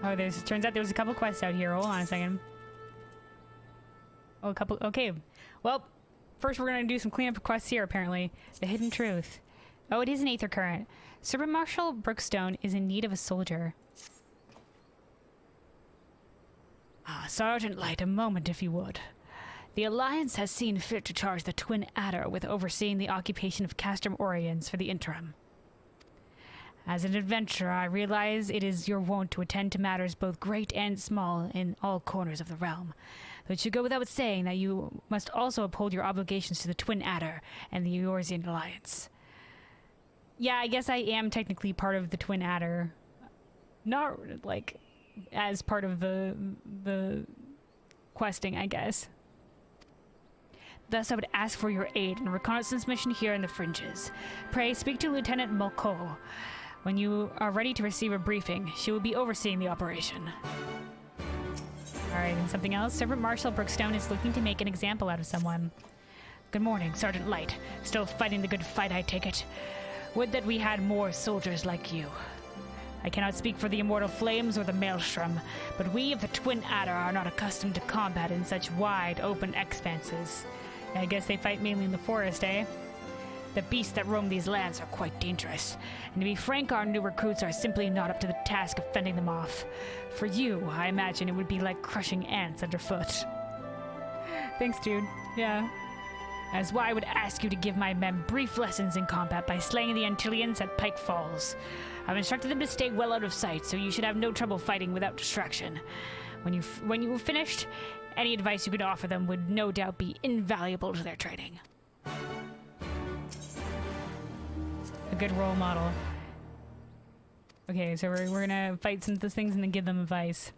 Oh, turns out there's a couple quests out here. Hold on a second. Oh, a couple. Okay. Well, first we're gonna do some cleanup quests here, apparently. The Hidden Truth. Oh, it is an Aether Current. Serpent Marshal Brookstone is in need of a soldier. Sergeant Light, a moment if you would. The Alliance has seen fit to charge the Twin Adder with overseeing the occupation of Castrum Oriens for the interim. As an adventurer, I realize it is your wont to attend to matters both great and small in all corners of the realm. Though it should go without saying that you must also uphold your obligations to the Twin Adder and the Eorzean Alliance. Yeah, I guess I am technically part of the Twin Adder. Not, like, as part of the questing, I guess. Thus, I would ask for your aid in a reconnaissance mission here in the Fringes. Pray, speak to Lieutenant Mulcahy. When you are ready to receive a briefing, she will be overseeing the operation. Alright, and something else? Servant Marshal Brookstone is looking to make an example out of someone. Good morning, Sergeant Light. Still fighting the good fight, I take it. Would that we had more soldiers like you. I cannot speak for the Immortal Flames or the Maelstrom, but we of the Twin Adder are not accustomed to combat in such wide, open expanses. I guess they fight mainly in the forest, eh? The beasts that roam these lands are quite dangerous, and to be frank, our new recruits are simply not up to the task of fending them off. For you, I imagine it would be like crushing ants underfoot. Thanks, dude. Yeah. That's why I would ask you to give my men brief lessons in combat by slaying the Antilleans at Pike Falls. I've instructed them to stay well out of sight, so you should have no trouble fighting without distraction. When you have finished, any advice you could offer them would no doubt be invaluable to their training. A good role model. Okay, so we're gonna fight some of those things and then give them advice.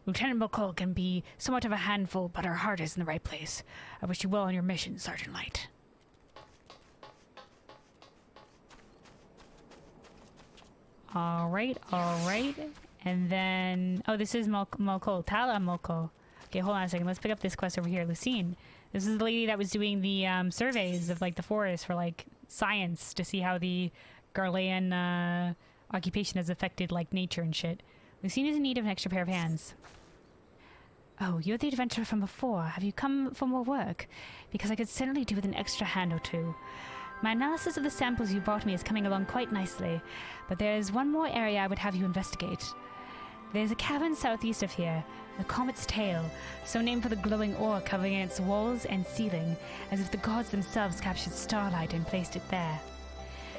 Lieutenant Mulcahy can be somewhat of a handful, but her heart is in the right place. I wish you well on your mission, Sergeant Light. Alright. And then... Oh, this is Mulcahy. Tala Mulcahy. Okay, hold on a second. Let's pick up this quest over here. Lucine. This is the lady that was doing the surveys of, like, the forest for, like, science to see how the Garlean occupation has affected, like, nature and shit. Lucine is in need of an extra pair of hands. Oh, you're the adventurer from before. Have you come for more work? Because I could certainly do with an extra hand or two. My analysis of the samples you brought me is coming along quite nicely, but there is one more area I would have you investigate. There's a cavern southeast of here, the Comet's Tail, so named for the glowing ore covering its walls and ceiling, as if the gods themselves captured starlight and placed it there.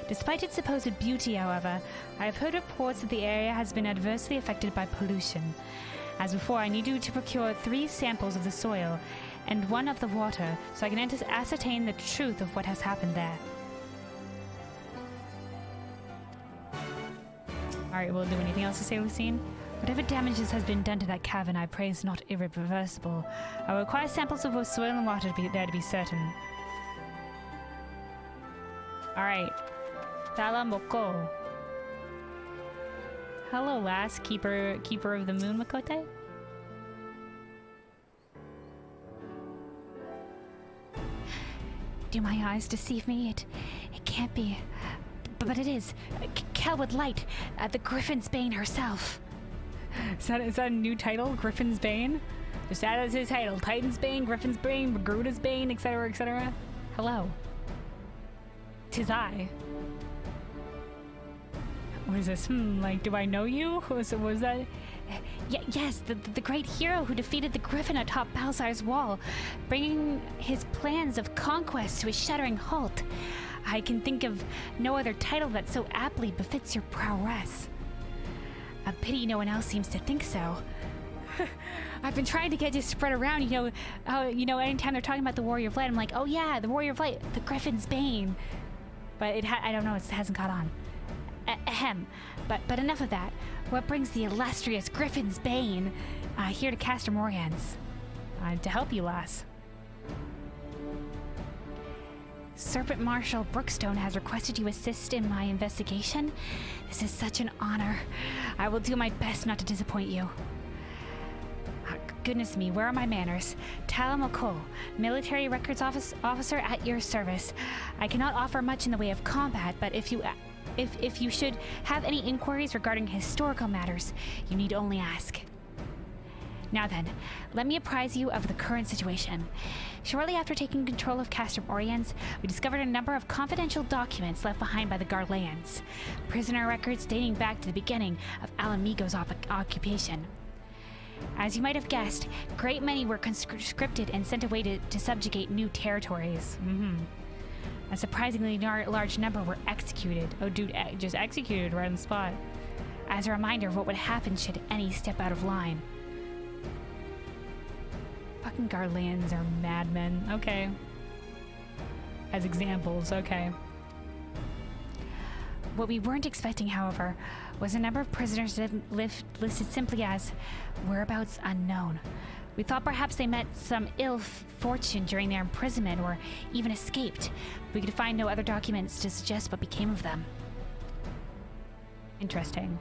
Despite its supposed beauty, however, I have heard reports that the area has been adversely affected by pollution. As before, I need you to procure 3 samples of the soil and 1 of the water, so I can ascertain the truth of what has happened there. Alright, will it do anything else to say, Lucine? Whatever damages has been done to that cavern, I pray is not irreversible. I will require samples of both soil and water to be there to be certain. Alright. Tala Mulcahy. Hello, lass. Keeper of the moon, Makote? Do my eyes deceive me? It can't be. But it is. Kelwood Light, the Griffin's Bane herself. Is that a new title? Griffin's Bane? Just add as his title. Titan's Bane, Griffin's Bane, Magruda's Bane, etc., etc. Hello. 'Tis I. What is this? Like, do I know you? Was that... Yes, the great hero who defeated the Griffin atop Balzar's wall, bringing his plans of conquest to a shuddering halt. I can think of no other title that so aptly befits your prowess. A pity no one else seems to think so. I've been trying to get this spread around, anytime they're talking about the Warrior of Light, I'm like, oh yeah, the Warrior of Light, the Griffin's Bane. But I don't know, it hasn't caught on. Ahem. But enough of that. What brings the illustrious Griffin's Bane here to Castrum Oriens? To help you, lass. Serpent Marshal Brookstone has requested you assist in my investigation. This is such an honor. I will do my best not to disappoint you. Goodness me, where are my manners? Tala Mulcahy, military records officer at your service. I cannot offer much in the way of combat, but if you If you should have any inquiries regarding historical matters, you need only ask. Now then, let me apprise you of the current situation. Shortly after taking control of Castrum Oriens, we discovered a number of confidential documents left behind by the Garleans, prisoner records dating back to the beginning of Alamigo's occupation. As you might have guessed, great many were conscripted and sent away to subjugate new territories. A surprisingly large number were executed. Oh, dude, just executed right on the spot. As a reminder of what would happen should any step out of line. Fucking Garleans are madmen. Okay. As examples, okay. What we weren't expecting, however, was a number of prisoners listed simply as whereabouts unknown. We thought perhaps they met some ill fortune during their imprisonment or even escaped. We could find no other documents to suggest what became of them. Interesting.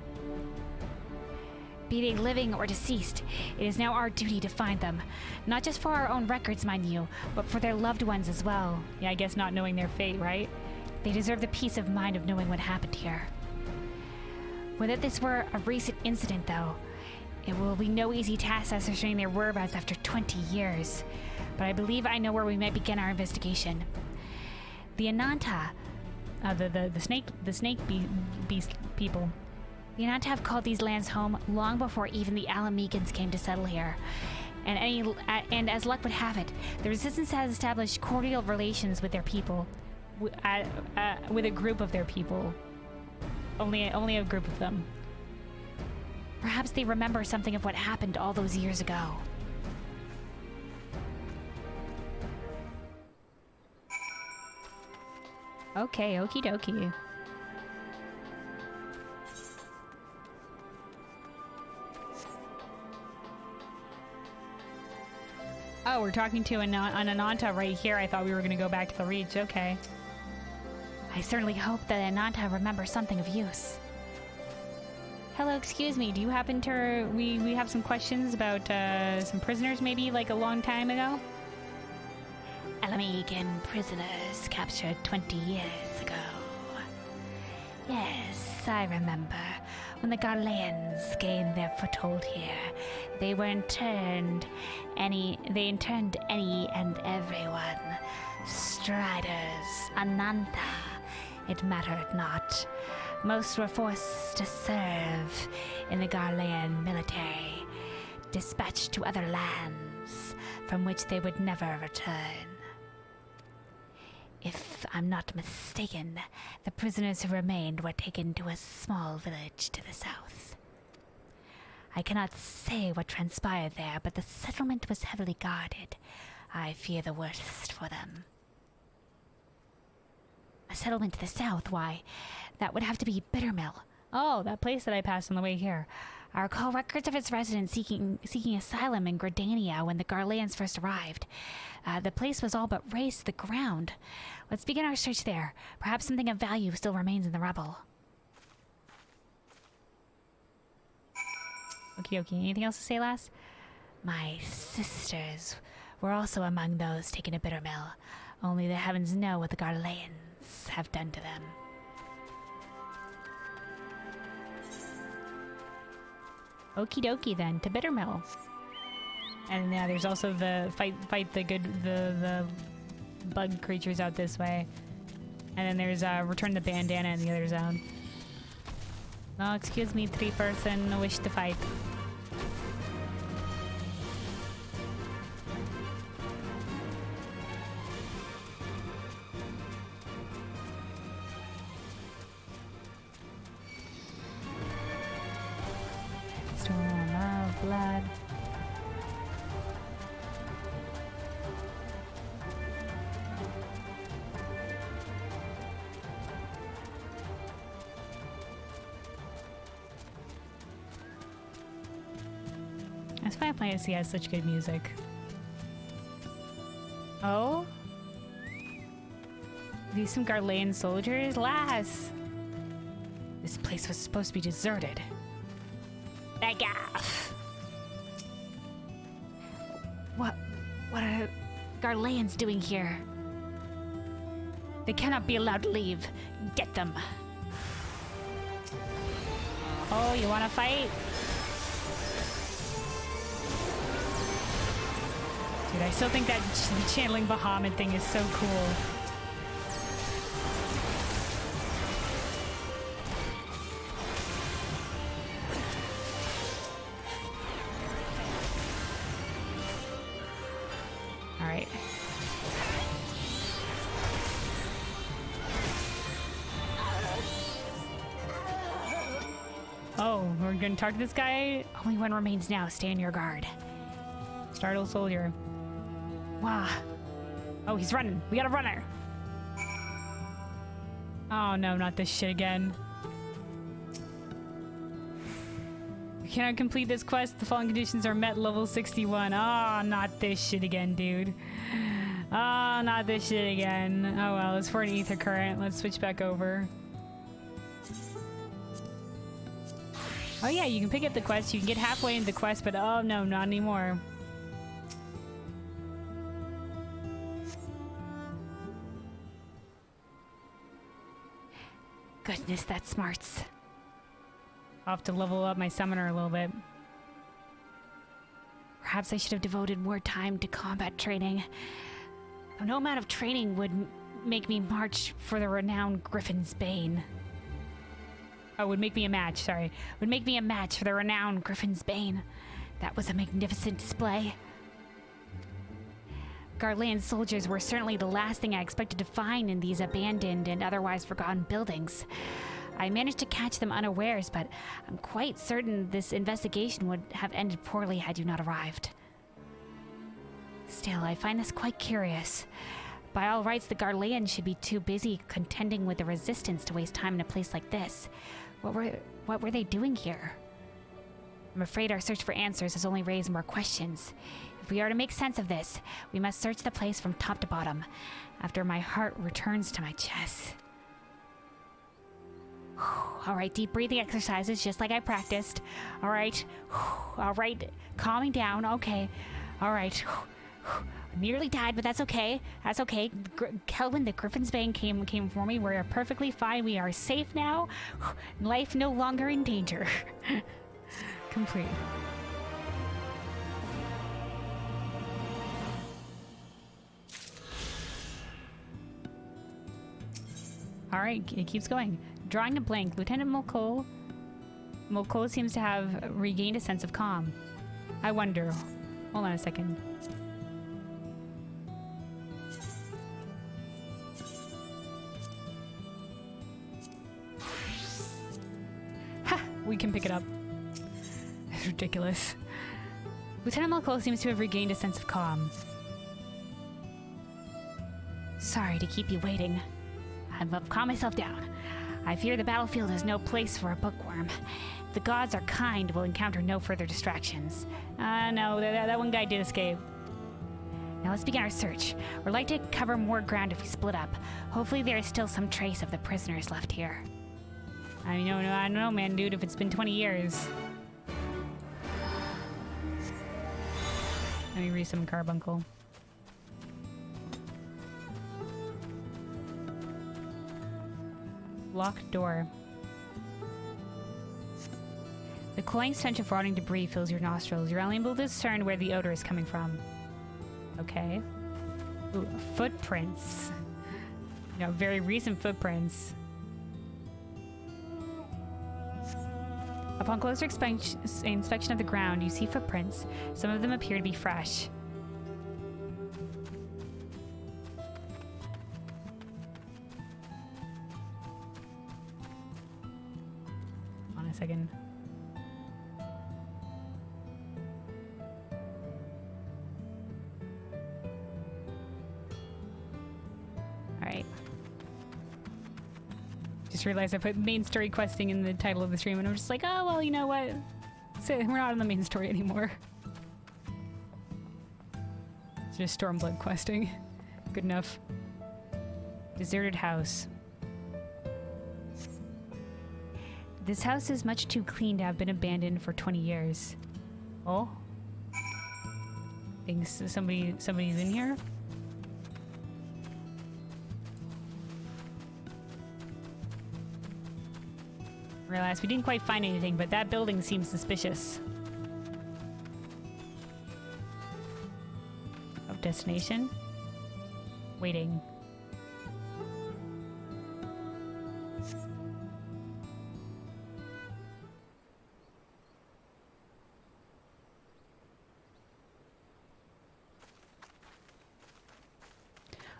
Be they living or deceased, it is now our duty to find them. Not just for our own records, mind you, but for their loved ones as well. Yeah, I guess not knowing their fate, right? They deserve the peace of mind of knowing what happened here. Whether this were a recent incident, though, it will be no easy task ascertaining their whereabouts after 20 years. But I believe I know where we might begin our investigation. The Ananta, the snake beast people. The Ananta have called these lands home long before even the Alamegans came to settle here. And as luck would have it, the Resistance has established cordial relations with their people. With a group of their people. Only a group of them. Perhaps they remember something of what happened all those years ago. Okay, okie dokie. Oh, we're talking to an Ananta right here. I thought we were going to go back to the Reach. Okay. I certainly hope that Ananta remembers something of use. Hello, excuse me. Do you happen to... We have some questions about some prisoners maybe like a long time ago? Alamegan prisoners captured 20 years ago. Yes, I remember. When the Garleans gained their foothold here, they interned any and everyone. Striders, Ananta, it mattered not. Most were forced to serve in the Garlean military, dispatched to other lands from which they would never return. If I'm not mistaken, the prisoners who remained were taken to a small village to the south. I cannot say what transpired there, but the settlement was heavily guarded. I fear the worst for them. A settlement to the south, why, that would have to be Bittermill. Oh, that place that I passed on the way here. I recall records of its residents seeking asylum in Gridania when the Garleans first arrived. The place was all but razed to the ground. Let's begin our search there. Perhaps something of value still remains in the rubble. Okie dokie. Anything else to say, lass? My sisters were also among those taken to Bittermill. Only the heavens know what the Garleans have done to them. Okie dokie then, to Bittermill. And yeah, there's also the fight the bug creatures out this way. And then there's return the bandana in the other zone. No, excuse me, 3-person wish to fight. Storm of blood. That's Final Fantasy has such good music. Oh? These some Garlean soldiers? Lass! This place was supposed to be deserted. Back off! What are Garleans doing here? They cannot be allowed to leave. Get them. Oh, you wanna fight? Dude, I still think that channeling Bahamut thing is so cool. Alright. Oh, we're gonna talk to this guy? Only one remains now. Stay on your guard. Startled soldier. Wow. Oh, he's running. We got a runner. Oh no, not this shit again. You cannot complete this quest. The following conditions are met. Level 61. Oh, not this shit again, dude. Oh, not this shit again. Oh well, it's for an ether current. Let's switch back over. Oh yeah, you can pick up the quest. You can get halfway into the quest, but oh no, not anymore. Goodness, that smarts. I'll have to level up my summoner a little bit. Perhaps I should have devoted more time to combat training. No amount of training would make me march for the renowned Griffin's Bane. Oh, would make me a match, sorry. Would make me a match for the renowned Griffin's Bane. That was a magnificent display. Garlean soldiers were certainly the last thing I expected to find in these abandoned and otherwise forgotten buildings. I managed to catch them unawares, but I'm quite certain this investigation would have ended poorly had you not arrived. Still, I find this quite curious. By all rights, the Garleans should be too busy contending with the resistance to waste time in a place like this. What were they doing here? I'm afraid our search for answers has only raised more questions. If we are to make sense of this, we must search the place from top to bottom, after my heart returns to my chest. Alright, deep breathing exercises, just like I practiced. Alright, calming down, okay. Alright, nearly died, but that's okay. That's okay. Kelvin, the Griffin's Bane came for me. We're perfectly fine. We are safe now. Life no longer in danger. Complete. Alright, it keeps going. Drawing a blank, Lieutenant Mulcahy seems to have regained a sense of calm. I wonder. Hold on a second. Ha! We can pick it up. It's ridiculous. Lieutenant Mulcahy seems to have regained a sense of calm. Sorry to keep you waiting. I've calmed myself down. I fear the battlefield is no place for a bookworm. If the gods are kind, we'll encounter no further distractions. No, that one guy did escape. Now let's begin our search. We'd like to cover more ground if we split up. Hopefully there is still some trace of the prisoners left here. I don't know, man, dude, if it's been 20 years. Let me read some carbuncle. Locked door. The cloying stench of rotting debris fills your nostrils. You're unable to discern where the odor is coming from. Okay. Ooh, footprints. Very recent footprints. Upon closer inspection of the ground, you see footprints. Some of them appear to be fresh. Second. Alright. Just realized I put main story questing in the title of the stream and I'm just like, oh, well, you know what? So we're not on the main story anymore. It's just Stormblood questing. Good enough. Deserted house. This house is much too clean to have been abandoned for 20 years. Oh? Thinks somebody's in here? Realized we didn't quite find anything, but that building seems suspicious. Of destination? Waiting.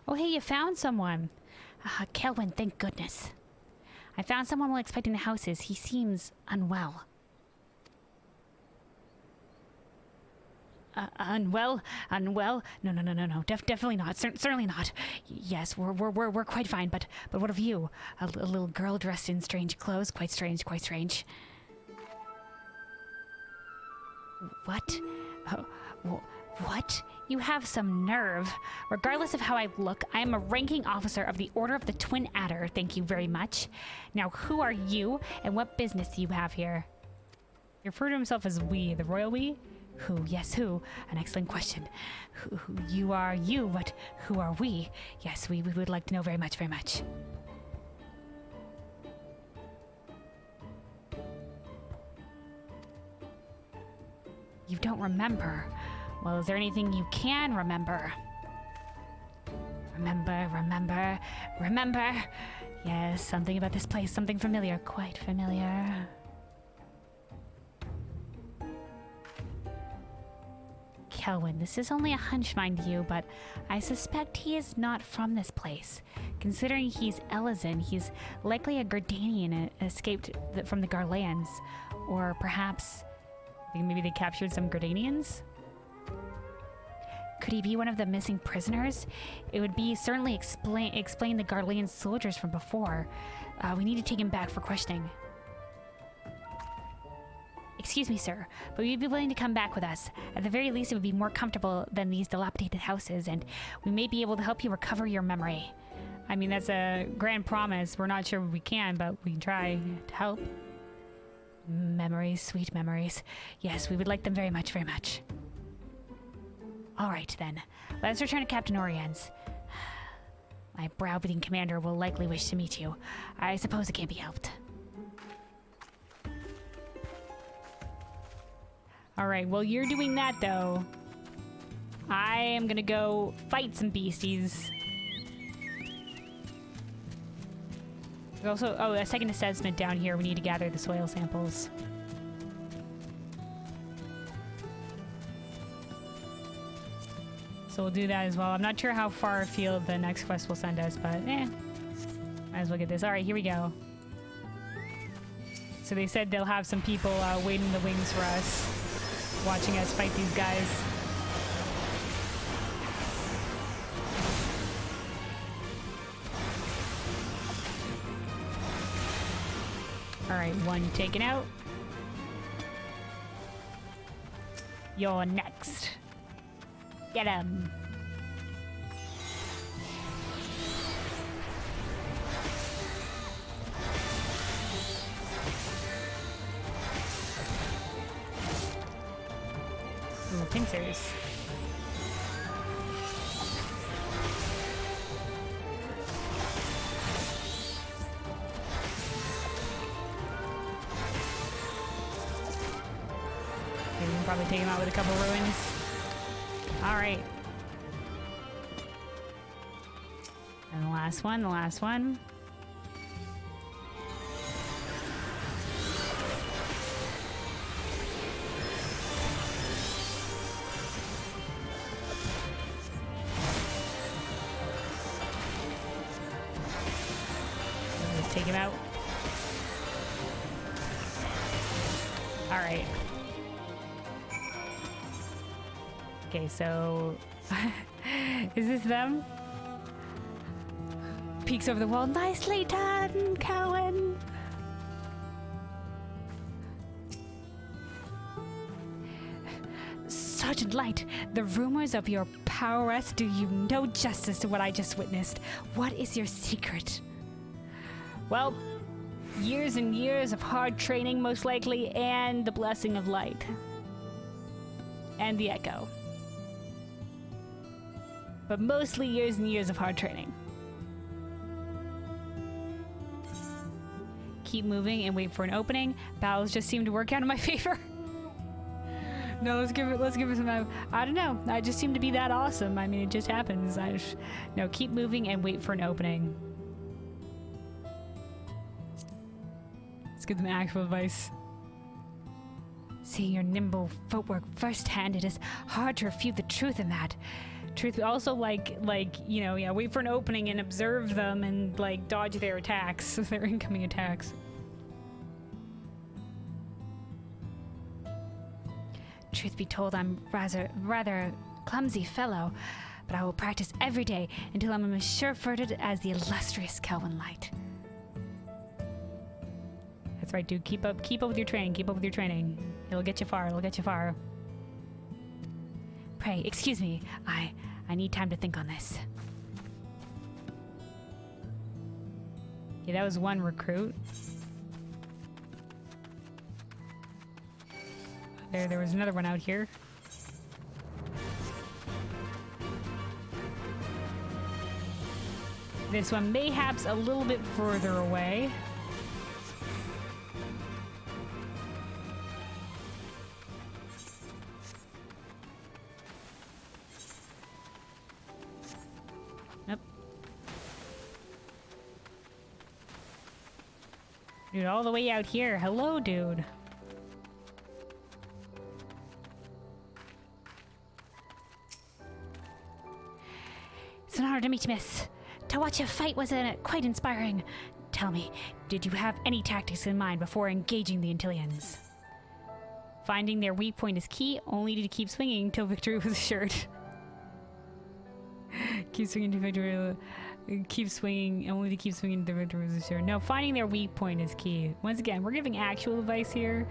Oh, hey, you found someone. Kelwyn, thank goodness. I found someone while inspecting the houses. He seems unwell. Unwell? Unwell? No. Definitely not. Certainly not. Yes, we're quite fine. But what of you? A little girl dressed in strange clothes. Quite strange. Quite strange. What? What? You have some nerve. Regardless of how I look, I am a ranking officer of the Order of the Twin Adder. Thank you very much. Now, who are you, and what business do you have here? He referred to himself as we, the royal we? Who? Yes, who? An excellent question. Who you are you, but who are we? Yes, we would like to know very much, very much. You don't remember. Well, is there anything you can remember? Remember. Yes, something about this place, something familiar, quite familiar. Kelwyn, this is only a hunch, mind you, but I suspect he is not from this place. Considering he's Elysian, he's likely a Gardanian escaped from the Garleans. Or perhaps, maybe they captured some Gardanians? Could he be one of the missing prisoners? It would be certainly explain the Garlean soldiers from before. We need to take him back for questioning. Excuse me, sir, but we'd be willing to come back with us. At the very least, it would be more comfortable than these dilapidated houses, and we may be able to help you recover your memory. I mean, that's a grand promise. We're not sure we can, but we can try to help. Memories, sweet memories. Yes, we would like them very much, very much. All right, then. Let us return to Captain Oriens. My browbeating commander will likely wish to meet you. I suppose it can't be helped. All right, while you're doing that, though, I am gonna go fight some beasties. There's also, a second assessment down here. We need to gather the soil samples. So we'll do that as well. I'm not sure how far afield the next quest will send us, but might as well get this. All right, here we go. So they said they'll have some people waiting in the wings for us, watching us fight these guys. All right, one taken out. You're next. Get him. Ooh, pincers. Okay, we can probably take him out with a couple ruins. All right. And the last one. Let's take him out. All right. Okay, so is this them? Peeks over the wall. Nicely done, Cowan. Sergeant Light, the rumors of your prowess do you no justice to what I just witnessed. What is your secret? Well, years and years of hard training, most likely, and the blessing of light. And the echo. But mostly years and years of hard training. keep moving and wait for an opening. Battles just seem to work out in my favor. No, let's give it some. I don't know. I just seem to be that awesome. I mean, it just happens. No, keep moving and wait for an opening. Let's give them actual advice. Seeing your nimble footwork firsthand, it is hard to refute the truth in that. Truth, also like you know, yeah, wait for an opening and observe them and like dodge their attacks, their incoming attacks. Truth be told, I'm rather clumsy fellow, but I will practice every day until I'm as sure-footed as the illustrious Lunalight. That's right, dude. Keep up with your training. Keep up with your training. It'll get you far. It'll get you far. Pray, excuse me. I need time to think on this. Yeah, that was one recruit. There was another one out here. This one mayhaps a little bit further away. Nope. Dude, all the way out here. Hello, dude. It's an honor to meet you, miss. To watch you fight was quite inspiring. Tell me, did you have any tactics in mind before engaging the Antilleans? Finding their weak point is key, only to keep swinging till victory was assured. Keep swinging to victory. Keep swinging, only to keep swinging till victory was assured. No, finding their weak point is key. Once again, we're giving actual advice here.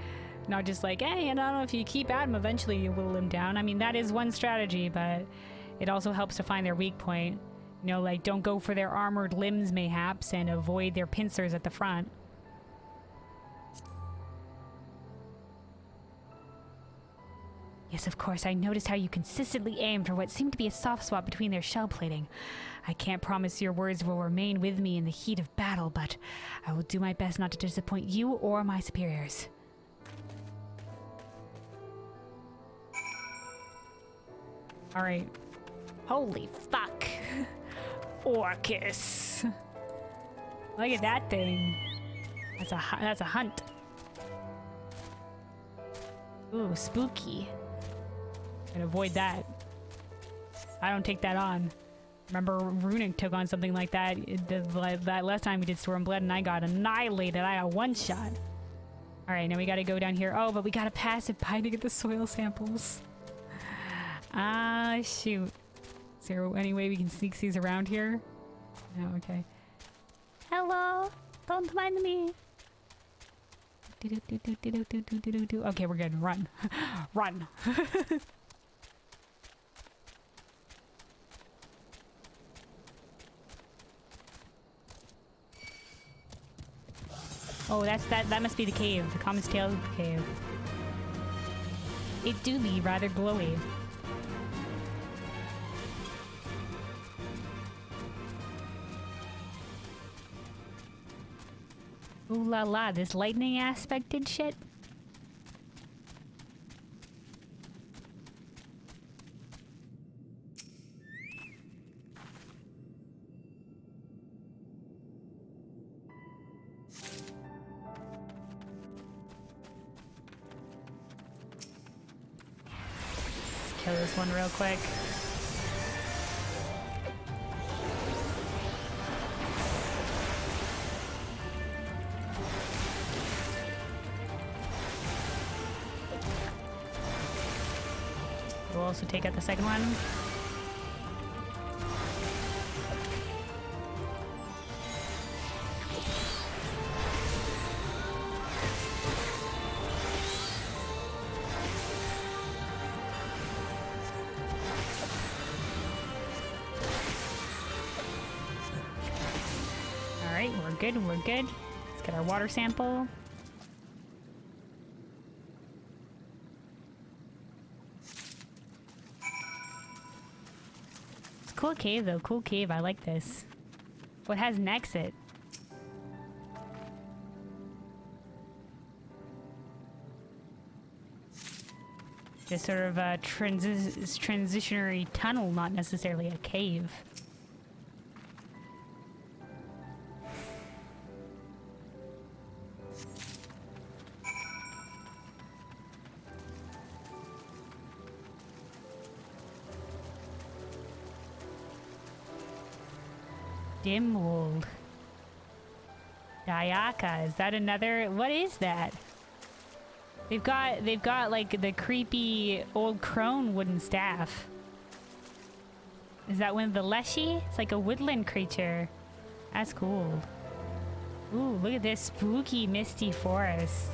Not just like, hey, I don't know, if you keep at them, eventually you whittle them down. I mean, that is one strategy, but it also helps to find their weak point. You know, like, don't go for their armored limbs, mayhaps, and avoid their pincers at the front. Yes, of course, I noticed how you consistently aimed for what seemed to be a soft spot between their shell plating. I can't promise your words will remain with me in the heat of battle, but I will do my best not to disappoint you or my superiors. Alright. Holy fuck. Orcus. Look at that thing. That's a hunt. Ooh, spooky. Gonna avoid that. I don't take that on. Remember, Runic took on something like that that last time we did Stormblood, and I got annihilated. I got one shot. Alright, now we gotta go down here. Oh, but we gotta pass it by to get the soil samples. Ah, shoot. Is there any way we can sneak these around here? No, okay. Hello! Don't mind me! Okay, we're good. Run. Run! Oh, that must be the cave. The Comet's Tail cave. It do be rather glowy. Ooh la la, this lightning aspected shit? Let's kill this one real quick. We'll also take out the second one. Alright, we're good, we're good. Let's get our water sample. Cool cave though, cool cave. I like this. What has an exit? Just sort of a transitionary tunnel, not necessarily a cave. Dimwold. Dayaka, is that another? What is that? They've got like the creepy old crone wooden staff. Is that one of the Leshy? It's like a woodland creature. That's cool. Ooh, look at this spooky misty forest.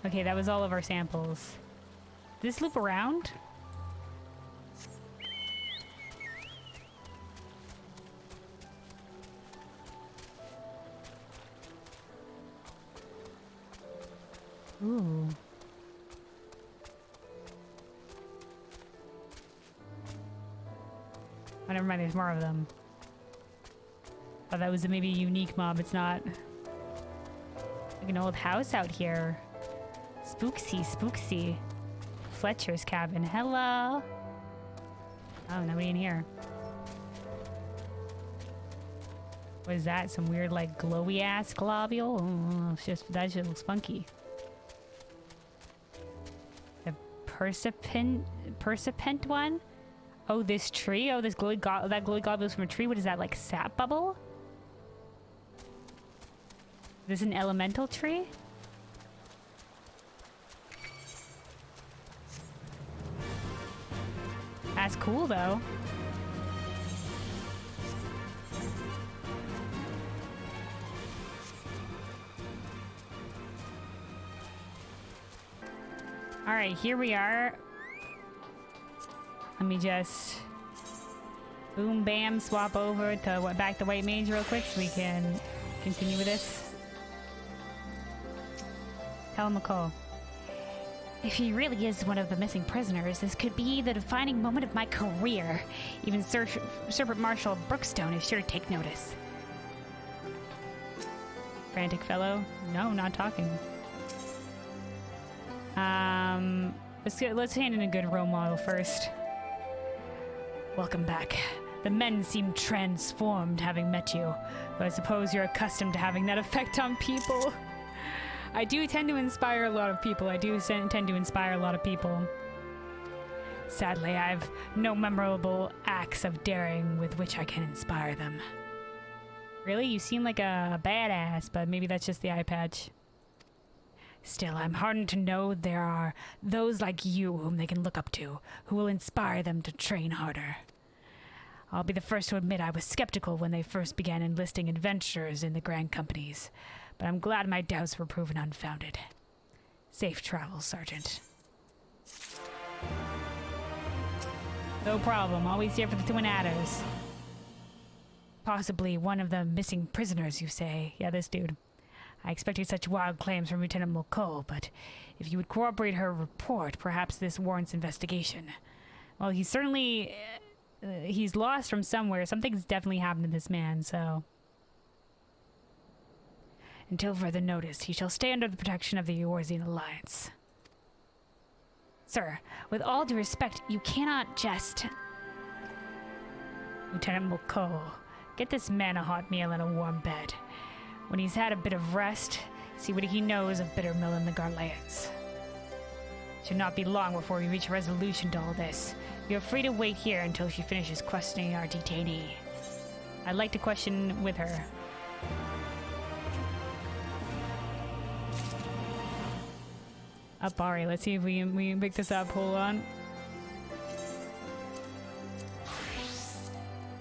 Okay, that was all of our samples. Did this loop around? Ooh. Oh, never mind, there's more of them. Oh, that was maybe a unique mob. It's not. Like an old house out here. Spooksy, spooksy. Fletcher's cabin. Hello. Oh, nobody in here. What is that? Some weird, like, glowy ass globule? Oh, it's just that shit looks funky. The persipent one? Oh, this tree? Oh, this glowy that glowy globule is from a tree. What is that? Like sap bubble? Is this an elemental tree? That's cool, though. All right, here we are. Let me just boom, bam, swap over to back to White Mage real quick so we can continue with this. Tell McCall. If he really is one of the missing prisoners, this could be the defining moment of my career. Even Serpent Marshal Brookstone is sure to take notice. Frantic fellow? No, not talking. Let's hand in a good role model first. Welcome back. The men seem transformed having met you, but I suppose you're accustomed to having that effect on people. I do tend to inspire a lot of people. Sadly, I've no memorable acts of daring with which I can inspire them. Really? You seem like a badass, but maybe that's just the eye patch. Still, I'm heartened to know there are those like you whom they can look up to, who will inspire them to train harder. I'll be the first to admit I was skeptical when they first began enlisting adventurers in the Grand Companies, but I'm glad my doubts were proven unfounded. Safe travels, Sergeant. No problem. Always here for the Twin Adders. Possibly one of the missing prisoners, you say? Yeah, this dude. I expected such wild claims from Lieutenant Mulcahy, but if you would corroborate her report, perhaps this warrants investigation. Well, he's certainly... he's lost from somewhere. Something's definitely happened to this man, so... Until further notice, he shall stay under the protection of the Eorzean Alliance. Sir, with all due respect, you cannot just... Lieutenant Mulcahy, get this man a hot meal and a warm bed. When he's had a bit of rest, see what he knows of Bittermill and the Garleans. Should not be long before we reach a resolution to all this. You're free to wait here until she finishes questioning our detainee. I'd like to question with her. Up, Ari. Let's see if we can pick this up. Hold on.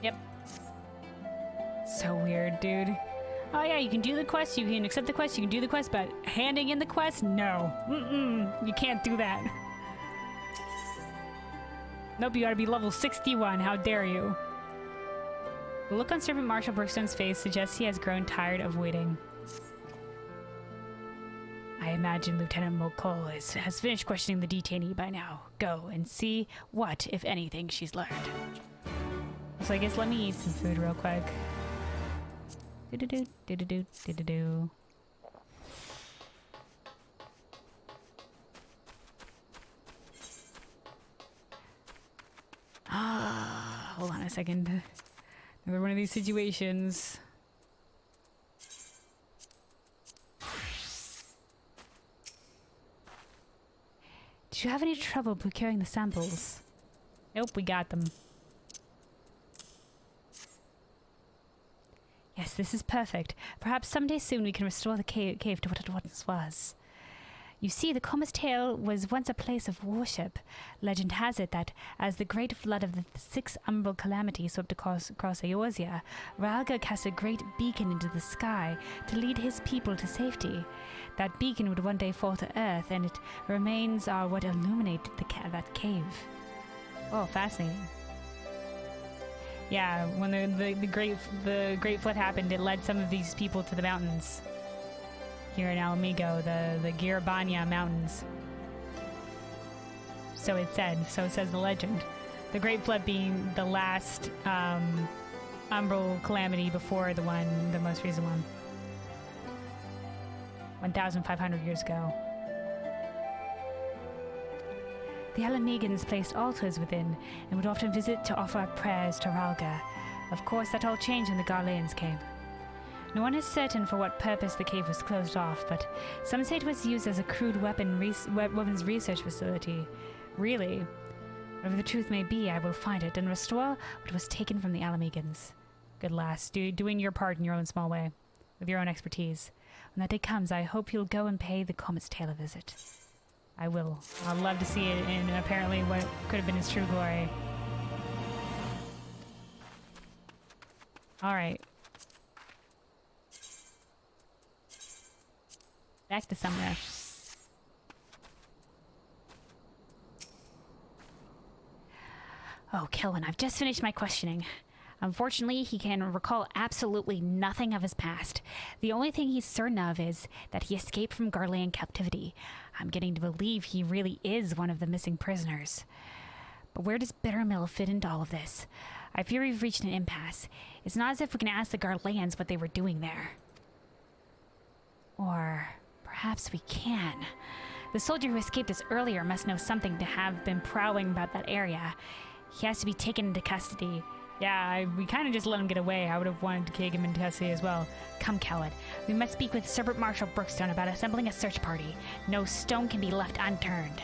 Yep. So weird, dude. Oh yeah, you can do the quest, you can accept the quest, you can do the quest, but handing in the quest? No. You can't do that. Nope, you gotta be level 61, how dare you. The look on Serpent Marshal Brookstone's face suggests he has grown tired of waiting. I imagine Lieutenant Mulcahy has finished questioning the detainee by now. Go and see what, if anything, she's learned. So I guess let me eat some food real quick. Do-do-do, do-do-do, do-do-do. Hold on a second. Another one of these situations. Did you have any trouble procuring the samples? Nope, we got them. Yes, this is perfect. Perhaps someday soon we can restore the cave to what it once was. You see, the Comet's Tail was once a place of worship. Legend has it that, as the great flood of the sixth umbral calamity swept across Eorzea, Ralga cast a great beacon into the sky to lead his people to safety. That beacon would one day fall to Earth, and its remains are what illuminated that cave. Oh, fascinating. Yeah, when the great flood happened, it led some of these people to the mountains. Here in Alamigo, the Girabanya Mountains. So it said. So says the legend. The Great Flood being the last umbral calamity before the most recent one. 1,500 years ago. The Alamegans placed altars within and would often visit to offer up prayers to Ralga. Of course, that all changed when the Garleans came. No one is certain for what purpose the cave was closed off, but some say it was used as a crude weapons research facility. Really? Whatever the truth may be, I will find it and restore what was taken from the Alamegans. Good lass, doing your part in your own small way, with your own expertise. When that day comes, I hope you'll go and pay the Comet's Tail a visit. I will. I'd love to see it in apparently what could have been its true glory. Alright. Back to somewhere. Oh, Kelvin, I've just finished my questioning. Unfortunately, he can recall absolutely nothing of his past. The only thing he's certain of is that he escaped from Garlean captivity. I'm getting to believe he really is one of the missing prisoners. But where does Bittermill fit into all of this? I fear we've reached an impasse. It's not as if we can ask the Garleans what they were doing there. Or perhaps we can. The soldier who escaped us earlier must know something to have been prowling about that area. He has to be taken into custody. Yeah, we kind of just let him get away. I would have wanted to take him into custody as well. Come, Coward. We must speak with Serpent Marshal Brookstone about assembling a search party. No stone can be left unturned.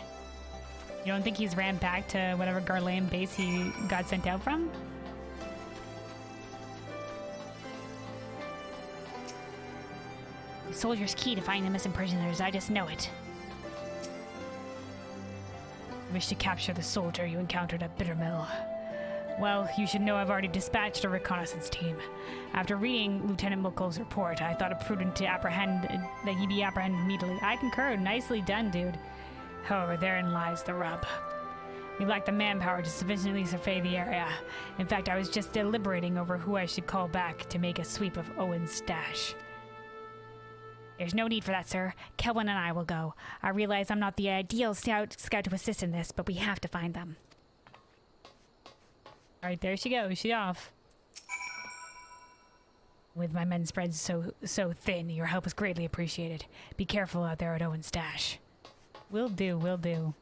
You don't think he's ran back to whatever Garlean base he got sent out from? The soldier's key to finding the missing prisoners, I just know it. You wish to capture the soldier you encountered at Bittermill. Well, you should know I've already dispatched a reconnaissance team. After reading Lieutenant Muckel's report, I thought it prudent to that he be apprehended immediately. I concur. Nicely done, dude. However, therein lies the rub. We lack the manpower to sufficiently survey the area. In fact, I was just deliberating over who I should call back to make a sweep of Owen's stash. There's no need for that, sir. Kelvin and I will go. I realize I'm not the ideal scout to assist in this, but we have to find them. Alright, there she goes. She's off. With my men spread so thin, your help is greatly appreciated. Be careful out there at Owen's stash. Will do, will do.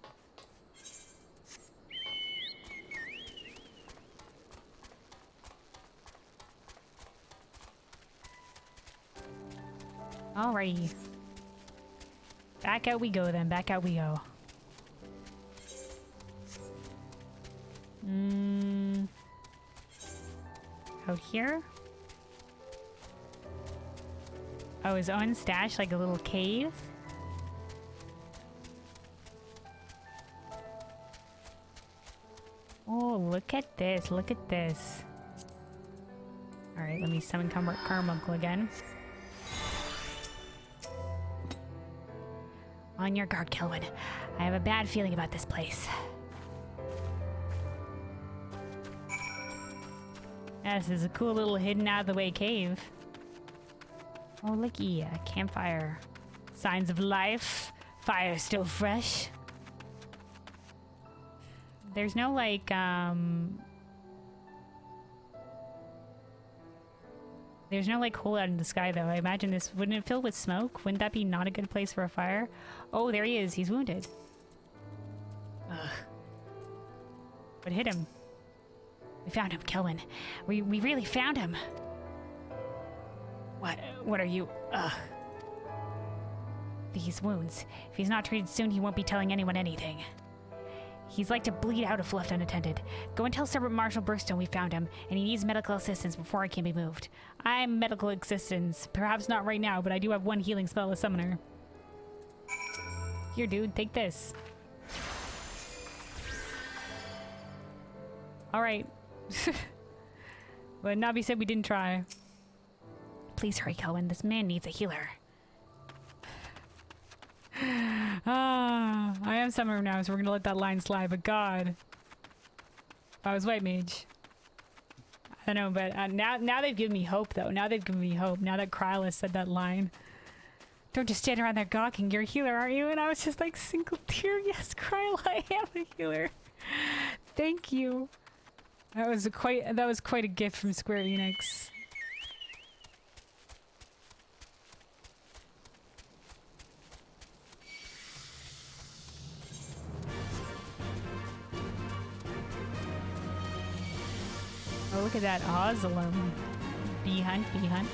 Alrighty. Back out we go then. Back out we go. Out here? Oh, is Owen's stash like a little cave? Oh, look at this. Look at this. Alright, let me summon Carbuncle again. On your guard, Kelvin. I have a bad feeling about this place. Yeah, this is a cool little hidden out of the way cave. Oh, looky, a campfire. Signs of life. Fire still fresh. There's no There's no like hole out in the sky though. I imagine this, wouldn't it fill with smoke? Wouldn't that be not a good place for a fire? Oh, there he is. He's wounded. Ugh. What hit him? We found him, Kelwyn. We really found him. What are you? Ugh. These wounds. If he's not treated soon, he won't be telling anyone anything. He's like to bleed out if left unattended. Go and tell Sergeant Marshal Brookstone we found him, and he needs medical assistance before he can be moved. I'm medical assistance. Perhaps not right now, but I do have one healing spell, a summoner. Here, dude, take this. Alright. But Navi said we didn't try. Please hurry, Kelwyn. This man needs a healer. I am summoner now, so we're gonna let that line slide, but God. If I was white mage. I don't know, but now they've given me hope, though. Now they've given me hope. Now that Kryla said that line. Don't just stand around there gawking. You're a healer, aren't you? And I was just like, single tear. Yes, Kryla, I am a healer. Thank you. That was quite a gift from Square Enix. Oh, look at that Oslum. Bee hunt, bee hunt.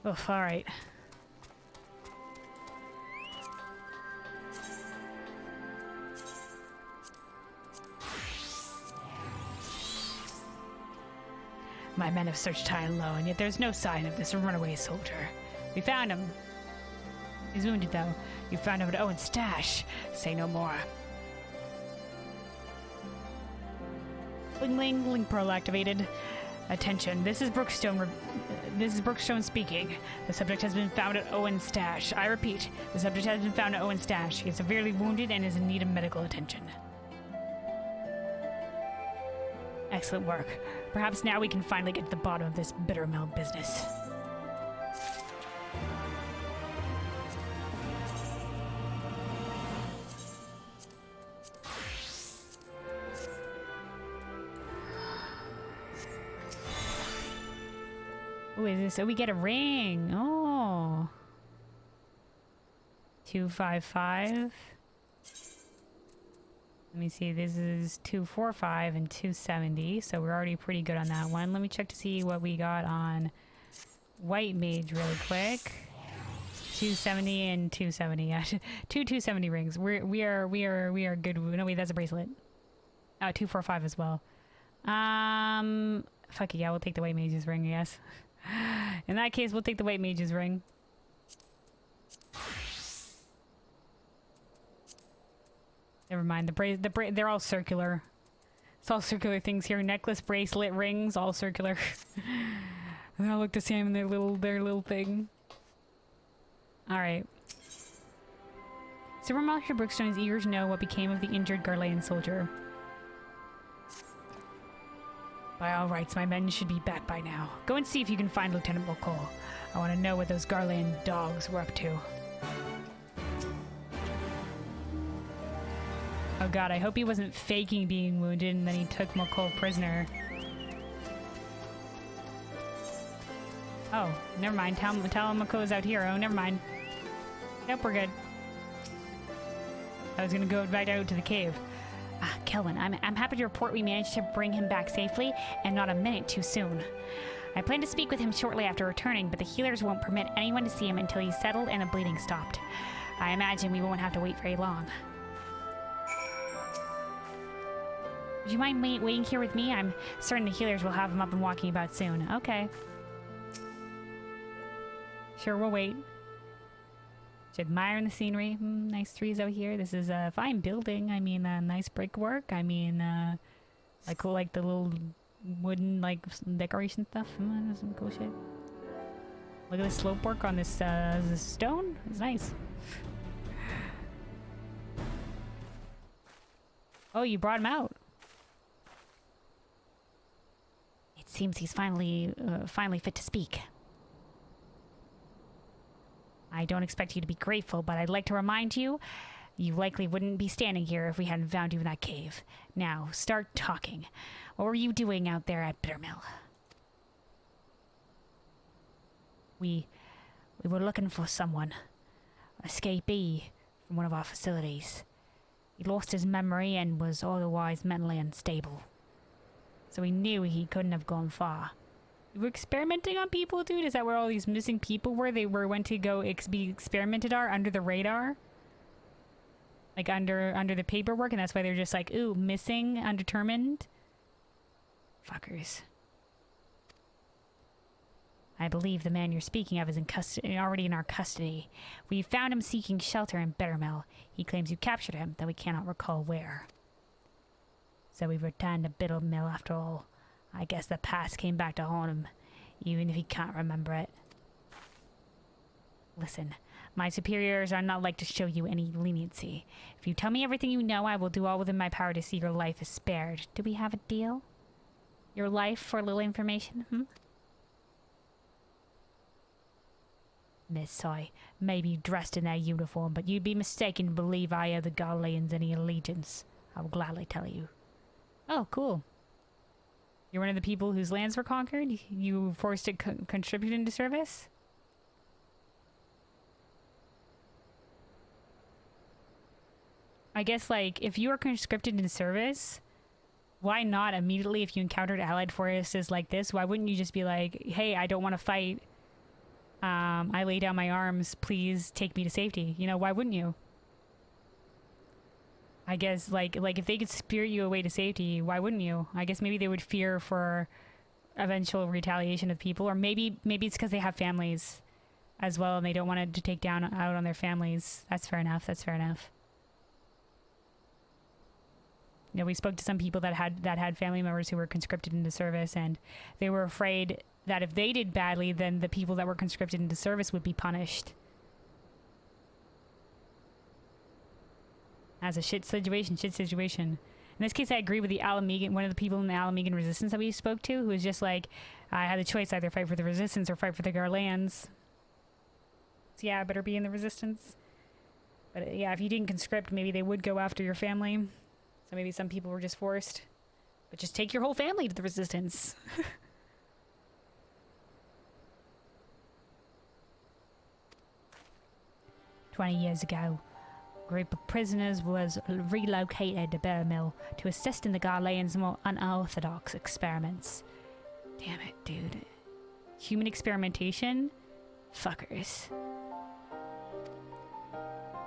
Oof, alright. My men have searched high and low, and yet there's no sign of this runaway soldier. We found him. He's wounded, though. You found him at Owen's stash. Say no more. Bling bling, link pearl activated. Attention, this is Brookstone speaking. The subject has been found at Owen's stash. I repeat, the subject has been found at Owen's stash. He is severely wounded and is in need of medical attention. Excellent work. Perhaps now we can finally get to the bottom of this bittermeld business. Who is this? Oh, we get a ring. Oh. 255. Let me see. This is 245 and 270. So we're already pretty good on that one. Let me check to see what we got on White Mage really quick. 270 and 270. Yeah, two 270 rings. We are good. No wait, that's a bracelet. 245 as well. Fuck it, yeah, we'll take the White Mage's ring, I guess. In that case, we'll take the White Mage's ring. Never mind. They're all circular. It's all circular things here. Necklace, bracelet, rings, all circular. They all look the same in their little thing. All right. Super Master Brookstone is eager to know what became of the injured Garlean soldier. By all rights, my men should be back by now. Go and see if you can find Lieutenant Mulcahy. I want to know what those Garlean dogs were up to. Oh god, I hope he wasn't faking being wounded and then he took Mulcahy prisoner. Oh, never mind. Tell him Mulcahy's out here. Oh, never mind. Nope, we're good. I was gonna go right out to the cave. Kelwyn, I'm happy to report we managed to bring him back safely and not a minute too soon. I plan to speak with him shortly after returning, but the healers won't permit anyone to see him until he's settled and the bleeding stopped. I imagine we won't have to wait very long. Would you mind waiting here with me? I'm certain the healers will have him up and walking about soon. Okay. Sure, we'll wait. Just admiring the scenery. Nice trees out here. This is a fine building. I mean, nice brickwork. I mean, like the little wooden, like, decoration stuff. Some cool shit. Look at the slope work on this, this stone. It's nice. Oh, you brought him out. It seems he's finally fit to speak. I don't expect you to be grateful, but I'd like to remind you, you likely wouldn't be standing here if we hadn't found you in that cave. Now, start talking. What were you doing out there at Bittermill? We were looking for someone. An escapee from one of our facilities. He lost his memory and was otherwise mentally unstable. So we knew he couldn't have gone far. You were experimenting on people, dude? Is that where all these missing people were? They went to go be experimented on under the radar? Like under the paperwork, and that's why they're just like, ooh, missing, undetermined? Fuckers. I believe the man you're speaking of is in custody, already in our custody. We found him seeking shelter in Bittermill. He claims you captured him, though we cannot recall where. So we returned to Bittermill after all. I guess the past came back to haunt him, even if he can't remember it. Listen, my superiors are not like to show you any leniency. If you tell me everything you know, I will do all within my power to see your life is spared. Do we have a deal? Your life for a little information, Miss, I may be dressed in their uniform, but you'd be mistaken to believe I owe the Garleans any allegiance. I will gladly tell you. Oh, cool. You're one of the people whose lands were conquered? You were forced to contribute into service? I guess, like, if you were conscripted into service, why not immediately, if you encountered allied forces like this, why wouldn't you just be like, hey, I don't want to fight. I lay down my arms, please take me to safety. You know, why wouldn't you? I guess, like if they could spirit you away to safety, why wouldn't you? I guess maybe they would fear for eventual retaliation of people, or maybe it's because they have families as well, and they don't want to take down out on their families. That's fair enough. That's fair enough. You know, we spoke to some people that had family members who were conscripted into service, and they were afraid that if they did badly, then the people that were conscripted into service would be punished. As a shit situation. In this case, I agree with the Alamegan, one of the people in the Alamegan resistance that we spoke to, who was just like, I had a choice, either fight for the resistance or fight for the Garleans. So yeah, I better be in the resistance. But yeah, if you didn't conscript, maybe they would go after your family. So maybe some people were just forced. But just take your whole family to the resistance. 20 years ago, a group of prisoners was relocated to Bittermill to assist in the Garleans' more unorthodox experiments. Damn it, dude. Human experimentation? Fuckers.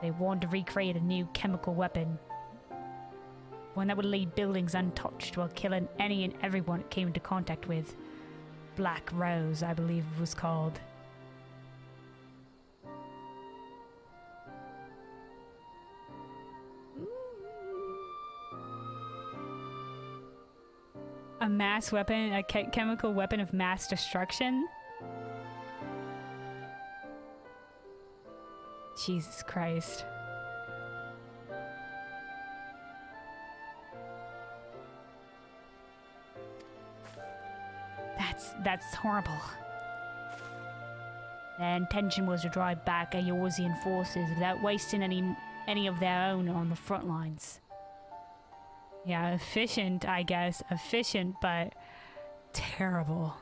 They wanted to recreate a new chemical weapon. One that would leave buildings untouched while killing any and everyone it came into contact with. Black Rose, I believe it was called. A mass weapon, a chemical weapon of mass destruction? Jesus Christ. That's horrible. Their intention was to drive back Eorzean forces without wasting any of their own on the front lines. Yeah, efficient, I guess. Efficient, but terrible.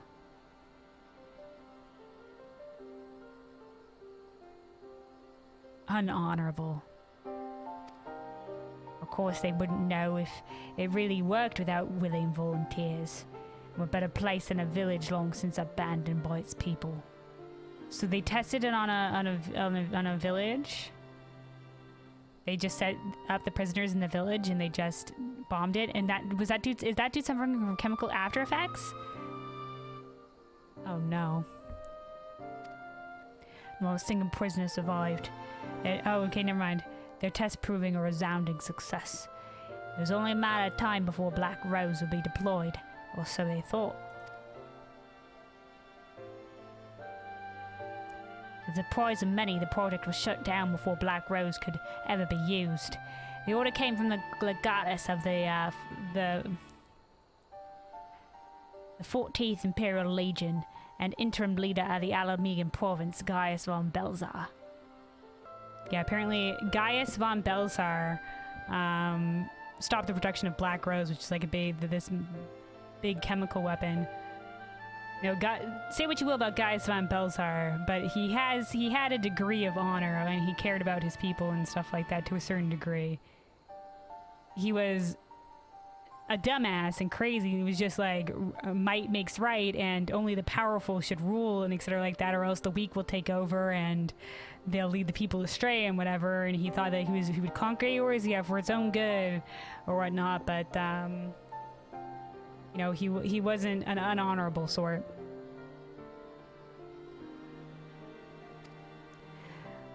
Unhonorable. Of course, they wouldn't know if it really worked without willing volunteers. We're better placed than a village long since abandoned by its people. So they tested it on a village. They just set up the prisoners in the village and they just bombed it. And is that dude suffering from chemical after effects? Oh no. Well, a single prisoner survived. Oh, okay, never mind. Their test proving a resounding success. It was only a matter of time before Black Rose would be deployed, or so they thought. To the surprise of many, the project was shut down before Black Rose could ever be used. The order came from the legatus of the 14th Imperial Legion and interim leader of the Alamegan province, Gaius von Belzar. Yeah, apparently Gaius von Belsar stopped the production of Black Rose, which is like this big chemical weapon. You know, say what you will about Gaius von Belsar, but he had a degree of honor, and he cared about his people and stuff like that to a certain degree. He was a dumbass and crazy. He was just like, might makes right, and only the powerful should rule, and etc. like that, or else the weak will take over and they'll lead the people astray and whatever. And he thought that he would conquer Eorzea for its own good or whatnot, but you know, he wasn't an unhonorable sort.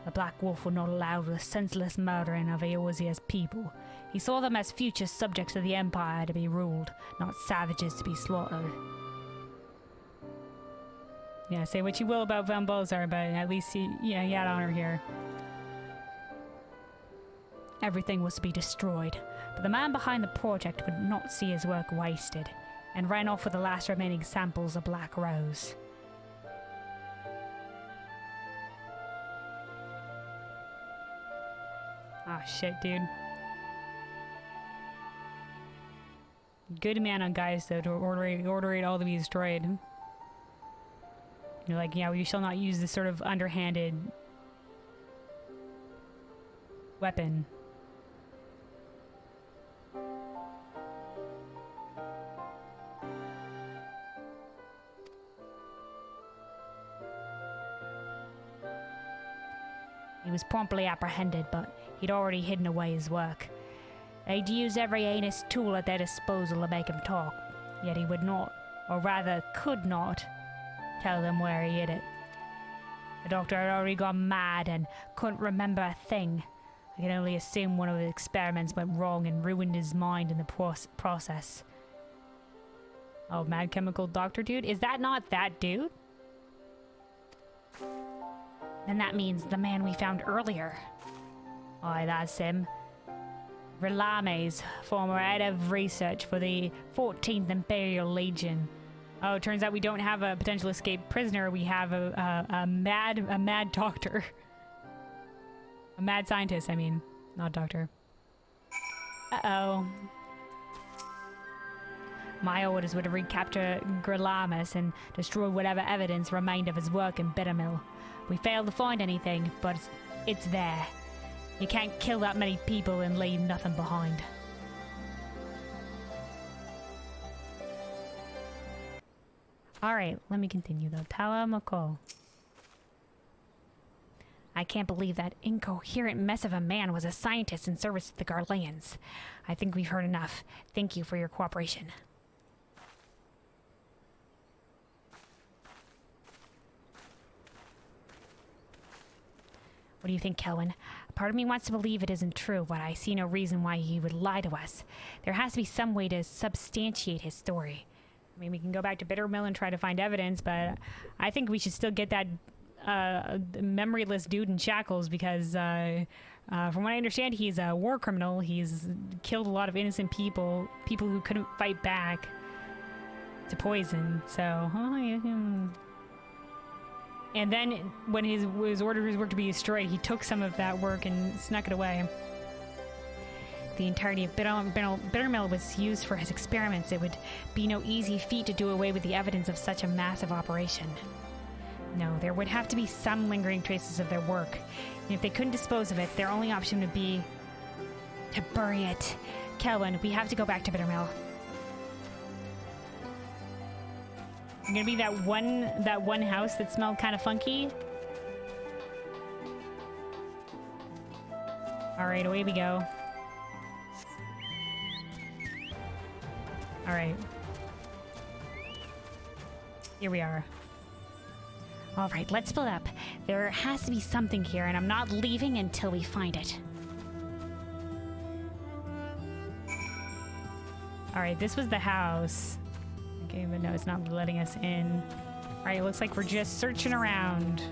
The Black Wolf would not allow the senseless murdering of Eorzea's people. He saw them as future subjects of the Empire to be ruled, not savages to be slaughtered. Yeah, say what you will about Von Belsar, but at least he had honor here. Everything was to be destroyed, but the man behind the project would not see his work wasted, and ran off with the last remaining samples of Black Rose. Ah, shit, dude. Good man on Gaius, though, to order it all to be destroyed. You're like, yeah, we shall not use this sort of underhanded weapon. He was promptly apprehended, but he'd already hidden away his work. They'd use every heinous tool at their disposal to make him talk, yet he would not, or rather could not, tell them where he hid it. The doctor had already gone mad and couldn't remember a thing. I can only assume one of his experiments went wrong and ruined his mind in the process. Oh, mad chemical doctor dude? Is that not that dude? Then that means the man we found earlier. Aye, that's him. Relames, former head of research for the 14th Imperial Legion. Oh, it turns out we don't have a potential escaped prisoner. We have a mad doctor. A mad scientist, I mean. Not doctor. Uh-oh. My orders were to recapture Grelamus and destroy whatever evidence remained of his work in Bittermill. We failed to find anything, but it's there. You can't kill that many people and leave nothing behind. Alright, let me continue though. Tala Moko. I can't believe that incoherent mess of a man was a scientist in service to the Garleans. I think we've heard enough. Thank you for your cooperation. What do you think, Kelwyn? Part of me wants to believe it isn't true, but I see no reason why he would lie to us. There has to be some way to substantiate his story. I mean, we can go back to Bittermill and try to find evidence, but I think we should still get that memoryless dude in shackles because, from what I understand, he's a war criminal. He's killed a lot of innocent people, people who couldn't fight back to poison. So, and then when his orders were to be destroyed, he took some of that work and snuck it away. The entirety of Bittermill was used for his experiments. It would be no easy feat to do away with the evidence of such a massive operation. No, there would have to be some lingering traces of their work. And if they couldn't dispose of it, their only option would be to bury it. Kelwyn, we have to go back to Bittermill. It's gonna be that one house that smelled kind of funky. All right, away we go. All right. Here we are. All right, let's split up. There has to be something here, and I'm not leaving until we find it. All right, this was the house. Okay, but no, it's not letting us in. All right, it looks like we're just searching around.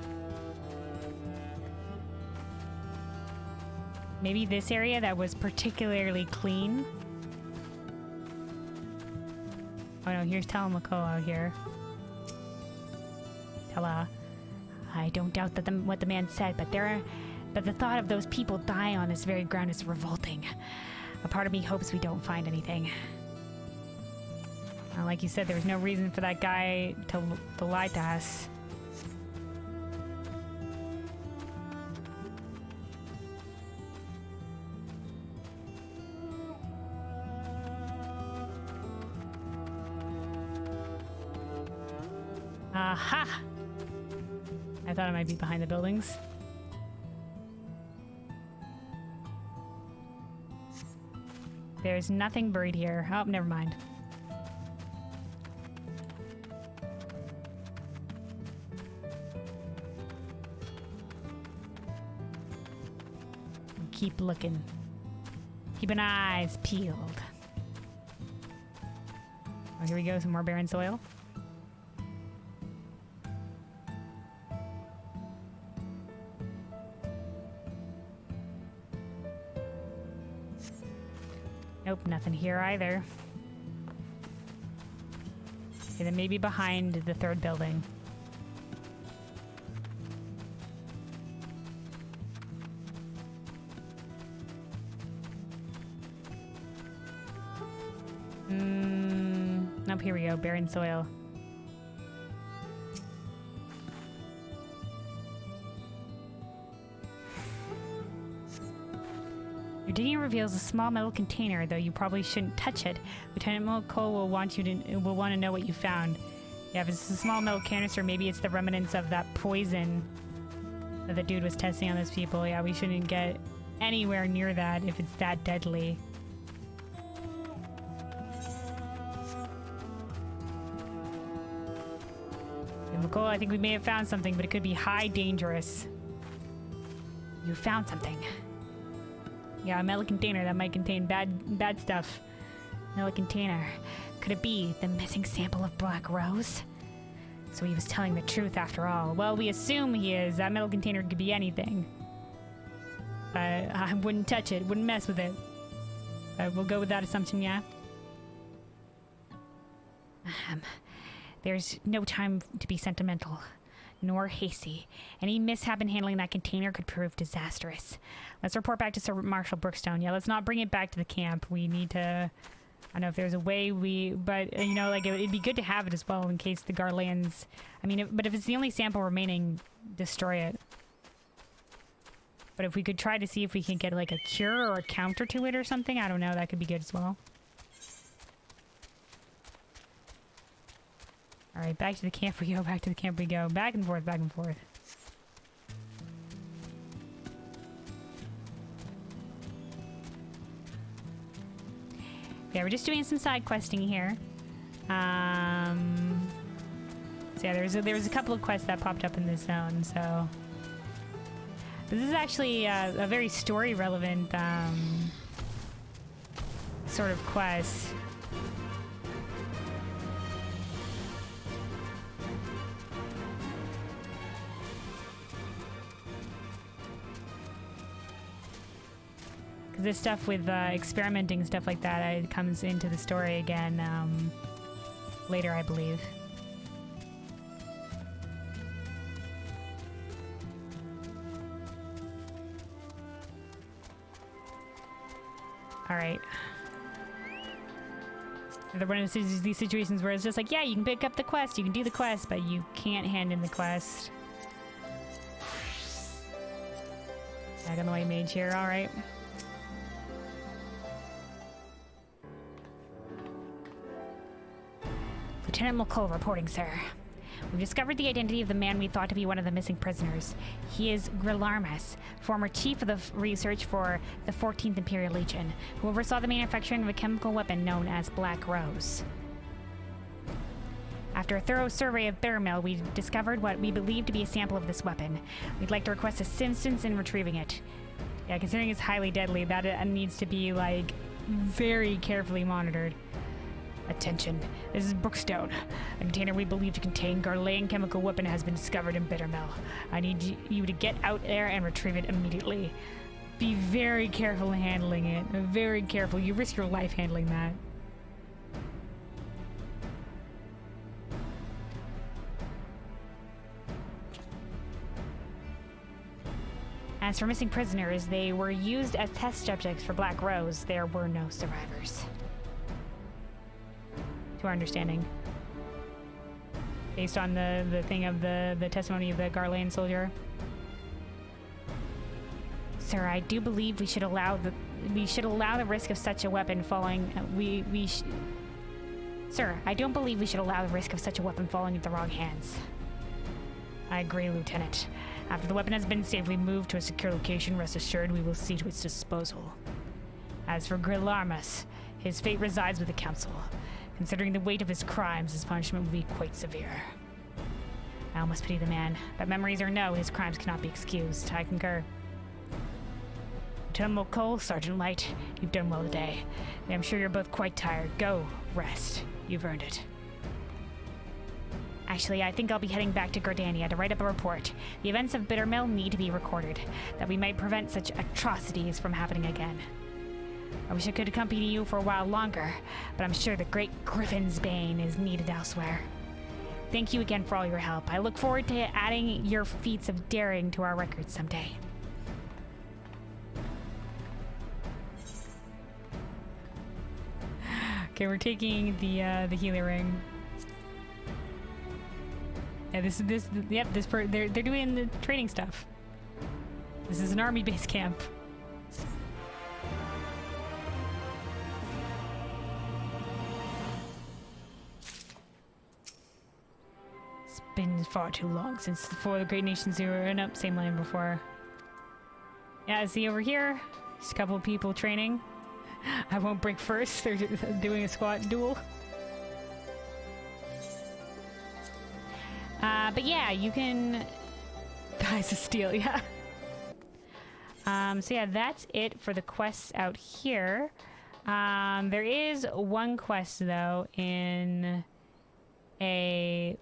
Maybe this area that was particularly clean. Oh no, here's Talamako out here. Tala. I don't doubt that what the man said, but there But the thought of those people dying on this very ground is revolting. A part of me hopes we don't find anything. Well, like you said, there was no reason for that guy to lie to us. Aha! I thought it might be behind the buildings. There's nothing buried here. Oh, never mind. Keep looking. Keep an eyes peeled. Oh, here we go. Some more barren soil. Nope, nothing here either. Okay, then maybe behind the third building. Nope, here we go. Barren soil. Your digging reveals a small metal container, though you probably shouldn't touch it. Lieutenant Mulcole will want to know what you found. Yeah, if it's a small metal canister, maybe it's the remnants of that poison that the dude was testing on those people. Yeah, we shouldn't get anywhere near that if it's that deadly. Mulcole, I think we may have found something, but it could be high dangerous. You found something. Yeah, a metal container that might contain bad stuff. Metal container. Could it be the missing sample of Black Rose? So he was telling the truth after all. Well, we assume he is. That metal container could be anything. I wouldn't touch it. Wouldn't mess with it. We'll go with that assumption, yeah? There's no time to be sentimental, nor hasty. Any mishap in handling that container could prove disastrous. Let's report back to Sir Marshal Brookstone. Yeah, let's not bring it back to the camp. We need to... I don't know if there's a way but, you know, like, it'd be good to have it as well in case the Garleans... I mean, but if it's the only sample remaining, destroy it. But if we could try to see if we can get, like, a cure or a counter to it or something, I don't know, that could be good as well. Alright, back to the camp we go, back to the camp we go. Back and forth, back and forth. Yeah, we're just doing some side questing here. So yeah, there was a couple of quests that popped up in this zone, so... This is actually a very story-relevant sort of quest. This stuff with experimenting, stuff like that, it comes into the story again later, I believe. Alright. They're one of these situations where it's just like, yeah, you can pick up the quest, you can do the quest, but you can't hand in the quest. Back on the way, mage here, alright. Lieutenant Mulcole reporting, sir. We've discovered the identity of the man we thought to be one of the missing prisoners. He is Grillarmus, former chief of the research for the 14th Imperial Legion, who oversaw the manufacturing of a chemical weapon known as Black Rose. After a thorough survey of Bittermill, we discovered what we believe to be a sample of this weapon. We'd like to request assistance in retrieving it. Yeah, considering it's highly deadly, that needs to be, like, very carefully monitored. Attention, this is Brookstone. A container we believe to contain Garlean chemical weapon has been discovered in Bittermill. I need you to get out there and retrieve it immediately. Be very careful in handling it. Very careful. You risk your life handling that. As for missing prisoners, they were used as test subjects for Black Rose. There were no survivors. To our understanding. Based on the thing of the testimony of the Garlean soldier. Sir, I do believe we should allow the risk of such a weapon falling. Sir, I don't believe we should allow the risk of such a weapon falling into the wrong hands. I agree, Lieutenant. After the weapon has been safely moved to a secure location, rest assured we will see to its disposal. As for Grilarmus, his fate resides with the Council. Considering the weight of his crimes, his punishment will be quite severe. I almost pity the man, but memories or no, his crimes cannot be excused. I concur. Lieutenant Mulcole, Sergeant Light, you've done well today. I'm sure you're both quite tired. Go, rest. You've earned it. Actually, I think I'll be heading back to Gardania to write up a report. The events of Bittermill need to be recorded, that we might prevent such atrocities from happening again. I wish I could accompany you for a while longer, but I'm sure the great Griffin's Bane is needed elsewhere. Thank you again for all your help. I look forward to adding your feats of daring to our records someday. Okay, we're taking the healer ring. Yeah, they're doing the training stuff. This is an army base camp. It's been far too long since before the great nations were nope, same line before. Yeah, see over here, just a couple of people training. I won't break first. They're doing a squat duel. But yeah, you can... Guys of Steel, yeah. So yeah, that's it for the quests out here. There is one quest, though, in the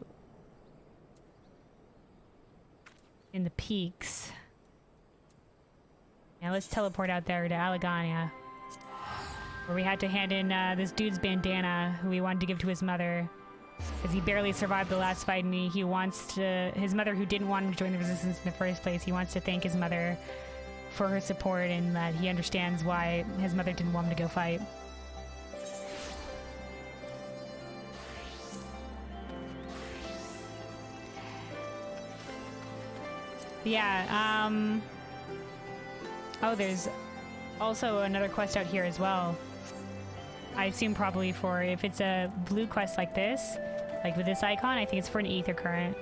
peaks. Now let's teleport out there to Allegania, where we had to hand in this dude's bandana, who we wanted to give to his mother, because he barely survived the last fight, and he wants to... His mother, who didn't want him to join the resistance in the first place, he wants to thank his mother for her support, and that he understands why his mother didn't want him to go fight. Yeah, oh, there's also another quest out here as well. I assume probably for, if it's a blue quest like this, like with this icon, I think it's for an ether current,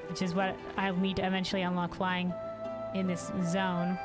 which is what I'll need to eventually unlock flying in this zone.